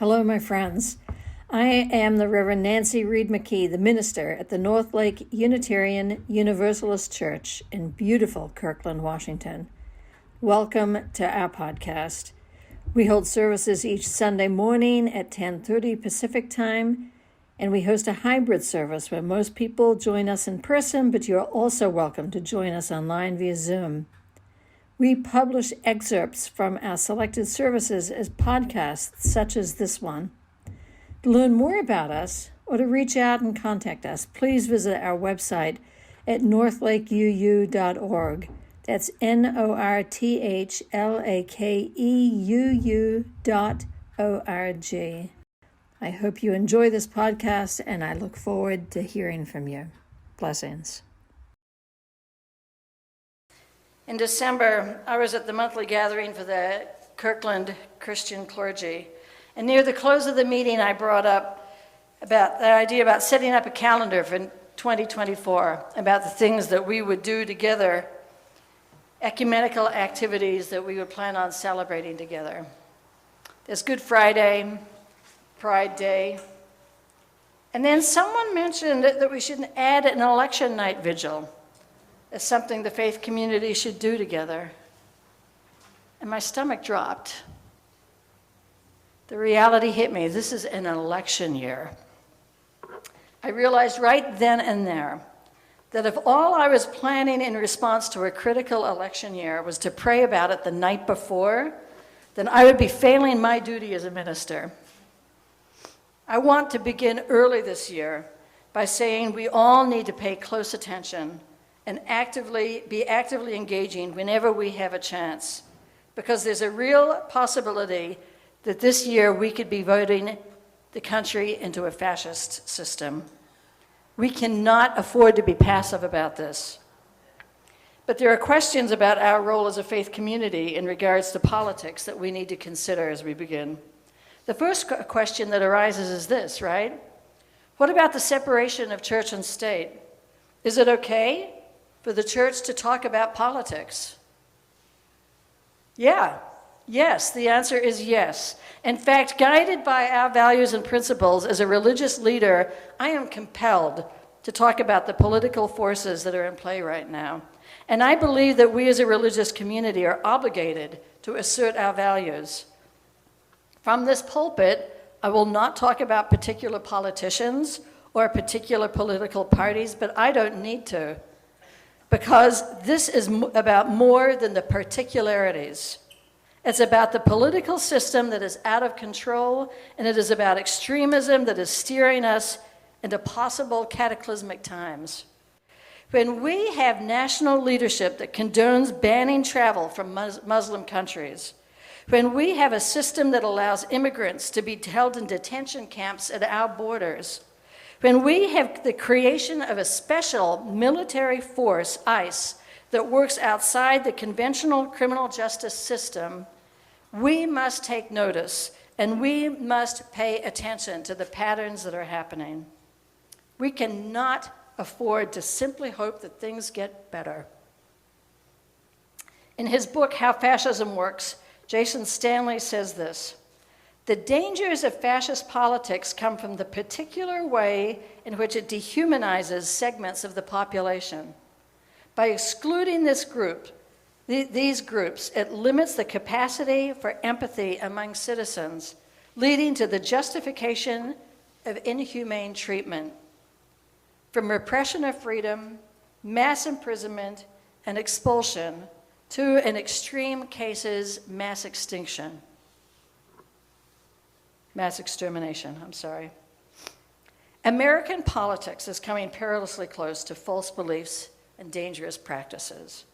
Hello, my friends. I am the Reverend Nancy Reid-McKee, the minister at the North Lake Unitarian Universalist Church in beautiful Kirkland, Washington. Welcome to our podcast. We hold services each Sunday morning at 10:30 Pacific Time, and we host a hybrid service where most people join us in person, but you're also welcome to join us online via Zoom. We publish excerpts from our selected services as podcasts, such as this one. To learn more about us or to reach out and contact us, please visit our website at northlakeu.org. That's northlakeu.org. I hope you enjoy this podcast, and I look forward to hearing from you. Blessings. In December, I was at the monthly gathering for the Kirkland Christian clergy. And near the close of the meeting, I brought up about the idea about setting up a calendar for 2024, about the things that we would do together, ecumenical activities that we would plan on celebrating together. There's Good Friday, Pride Day. And then someone mentioned that we should add an election night vigil as something the faith community should do together. And my stomach dropped. The reality hit me. This is an election year. I realized right then and there that if all I was planning in response to a critical election year was to pray about it the night before, then I would be failing my duty as a minister. I want to begin early this year by saying we all need to pay close attention and be actively engaging whenever we have a chance, because there's a real possibility that this year we could be voting the country into a fascist system. We cannot afford to be passive about this. But there are questions about our role as a faith community in regards to politics that we need to consider as we begin. The first question that arises is this, right? What about the separation of church and state? Is it okay for the church to talk about politics? Yes, the answer is yes. In fact, guided by our values and principles as a religious leader, I am compelled to talk about the political forces that are in play right now. And I believe that we as a religious community are obligated to assert our values. From this pulpit, I will not talk about particular politicians or particular political parties, but I don't need to, because this is about more than the particularities. It's about the political system that is out of control, and it is about extremism that is steering us into possible cataclysmic times. When we have national leadership that condones banning travel from Muslim countries, when we have a system that allows immigrants to be held in detention camps at our borders, when we have the creation of a special military force, ICE, that works outside the conventional criminal justice system, we must take notice and we must pay attention to the patterns that are happening. We cannot afford to simply hope that things get better. In his book, How Fascism Works, Jason Stanley says this: "The dangers of fascist politics come from the particular way in which it dehumanizes segments of the population. By excluding these groups, it limits the capacity for empathy among citizens, leading to the justification of inhumane treatment. From repression of freedom, mass imprisonment, and expulsion, to, in extreme cases, mass extermination. American politics is coming perilously close to false beliefs and dangerous practices.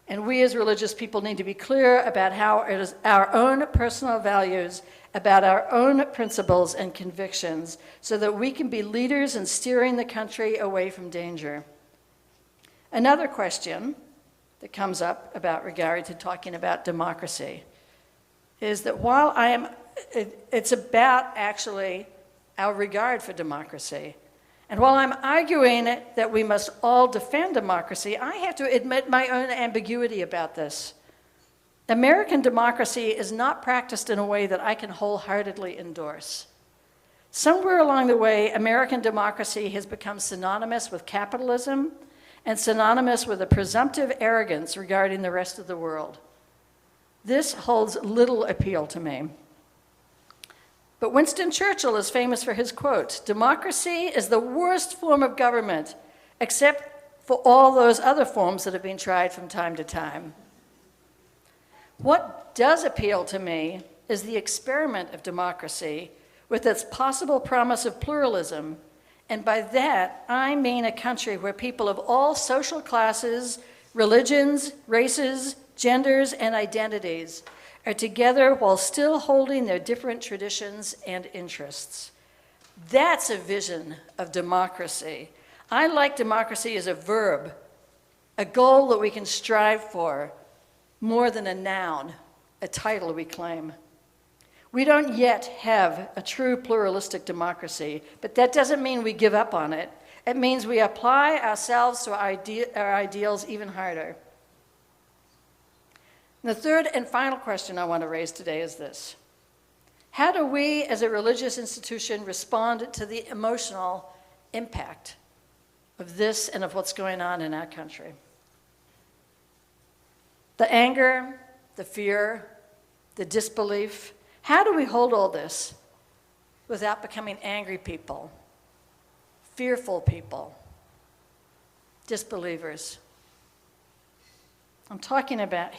And we as religious people need to be clear about how it is our own personal values, about our own principles and convictions, so that we can be leaders in steering the country away from danger." Another question that comes up about regard to talking about democracy is that while it's about actually our regard for democracy. And while I'm arguing that we must all defend democracy, I have to admit my own ambiguity about this. American democracy is not practiced in a way that I can wholeheartedly endorse. Somewhere along the way, American democracy has become synonymous with capitalism and synonymous with a presumptive arrogance regarding the rest of the world. This holds little appeal to me. But Winston Churchill is famous for his quote, "Democracy is the worst form of government, except for all those other forms that have been tried from time to time." What does appeal to me is the experiment of democracy with its possible promise of pluralism, and by that I mean a country where people of all social classes, religions, races, genders, and identities are together while still holding their different traditions and interests. That's a vision of democracy. I like democracy as a verb, a goal that we can strive for, more than a noun, a title we claim. We don't yet have a true pluralistic democracy, but that doesn't mean we give up on it. It means we apply ourselves to our ideals even harder. The third and final question I want to raise today is this: how do we as a religious institution respond to the emotional impact of this and of what's going on in our country? The anger, the fear, the disbelief. How do we hold all this without becoming angry people, fearful people, disbelievers? I'm talking about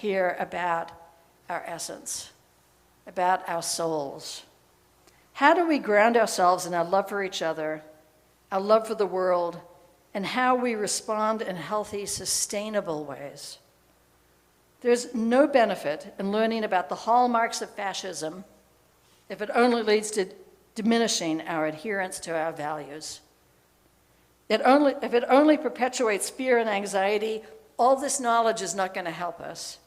our essence, about our souls. How do we ground ourselves in our love for each other, our love for the world, and how we respond in healthy, sustainable ways? There's no benefit in learning about the hallmarks of fascism if it only leads to diminishing our adherence to our values. If it only perpetuates fear and anxiety, all this knowledge is not going to help us.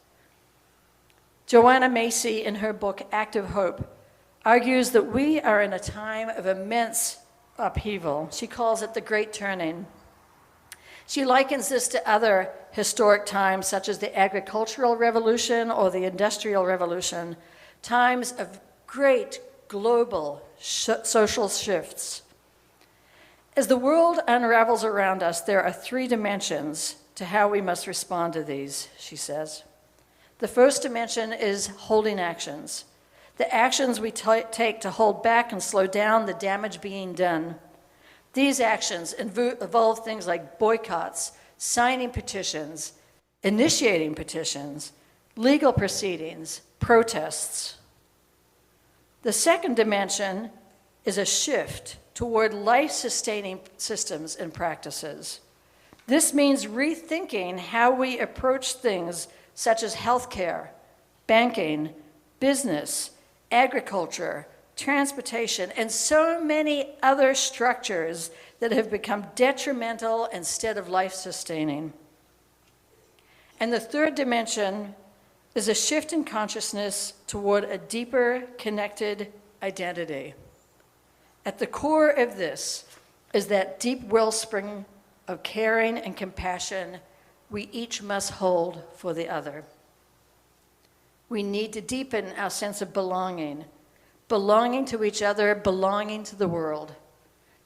Joanna Macy, in her book Act of Hope, argues that we are in a time of immense upheaval. She calls it the Great Turning. She likens this to other historic times, such as the agricultural revolution or the industrial revolution, times of great global social shifts. As the world unravels around us, there are three dimensions to how we must respond to these, she says. The first dimension is holding actions, the actions we take to hold back and slow down the damage being done. These actions involve things like boycotts, signing petitions, initiating petitions, legal proceedings, protests. The second dimension is a shift toward life-sustaining systems and practices. This means rethinking how we approach things such as healthcare, banking, business, agriculture, transportation, and so many other structures that have become detrimental instead of life-sustaining. And the third dimension is a shift in consciousness toward a deeper, connected identity. At the core of this is that deep wellspring of caring and compassion we each must hold for the other. We need to deepen our sense of belonging to each other, belonging to the world.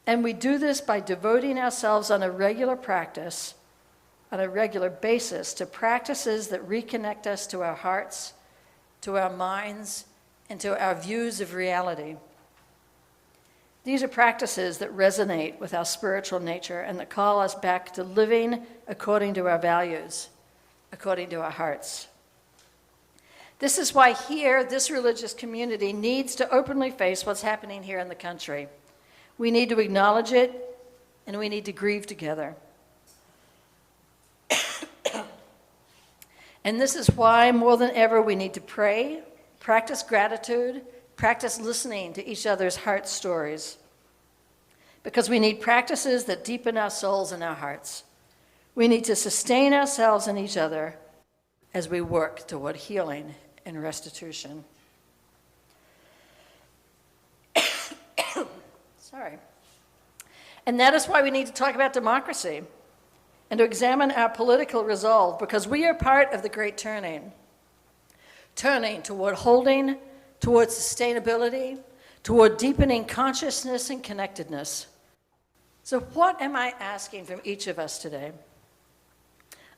And we do this by devoting ourselves on a regular basis to practices that reconnect us to our hearts, to our minds, and to our views of reality. These are practices that resonate with our spiritual nature and that call us back to living according to our values, according to our hearts. This is why here, this religious community needs to openly face what's happening here in the country. We need to acknowledge it, and we need to grieve together. And this is why, more than ever, we need to pray, practice gratitude, practice listening to each other's heart stories. Because we need practices that deepen our souls and our hearts. We need to sustain ourselves and each other as we work toward healing and restitution. Sorry. And that is why we need to talk about democracy and to examine our political resolve, because we are part of the Great Turning. turning toward holding, toward sustainability, toward deepening consciousness and connectedness. So what am I asking from each of us today?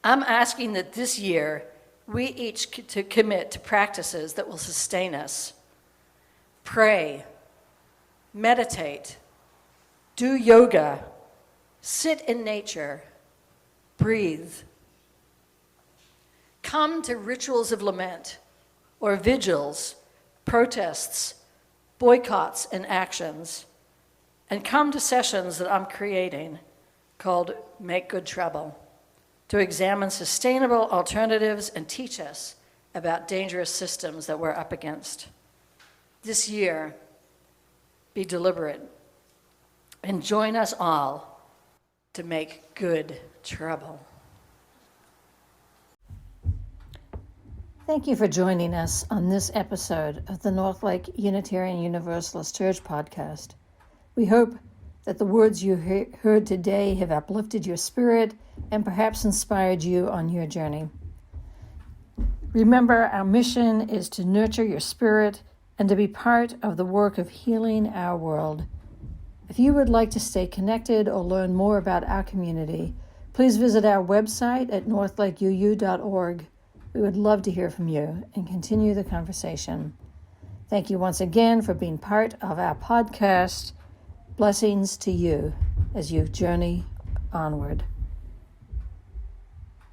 I'm asking that this year we each to commit to practices that will sustain us. Pray, meditate, do yoga, sit in nature, breathe. Come to rituals of lament or vigils, protests, boycotts, and actions, and come to sessions that I'm creating called Make Good Trouble to examine sustainable alternatives and teach us about dangerous systems that we're up against. This year, be deliberate and join us all to make good trouble. Thank you for joining us on this episode of the North Lake Unitarian Universalist Church podcast. We hope that the words you heard today have uplifted your spirit and perhaps inspired you on your journey. Remember, our mission is to nurture your spirit and to be part of the work of healing our world. If you would like to stay connected or learn more about our community, please visit our website at northlakeu.org. We would love to hear from you and continue the conversation. Thank you once again for being part of our podcast. Blessings to you as you journey onward.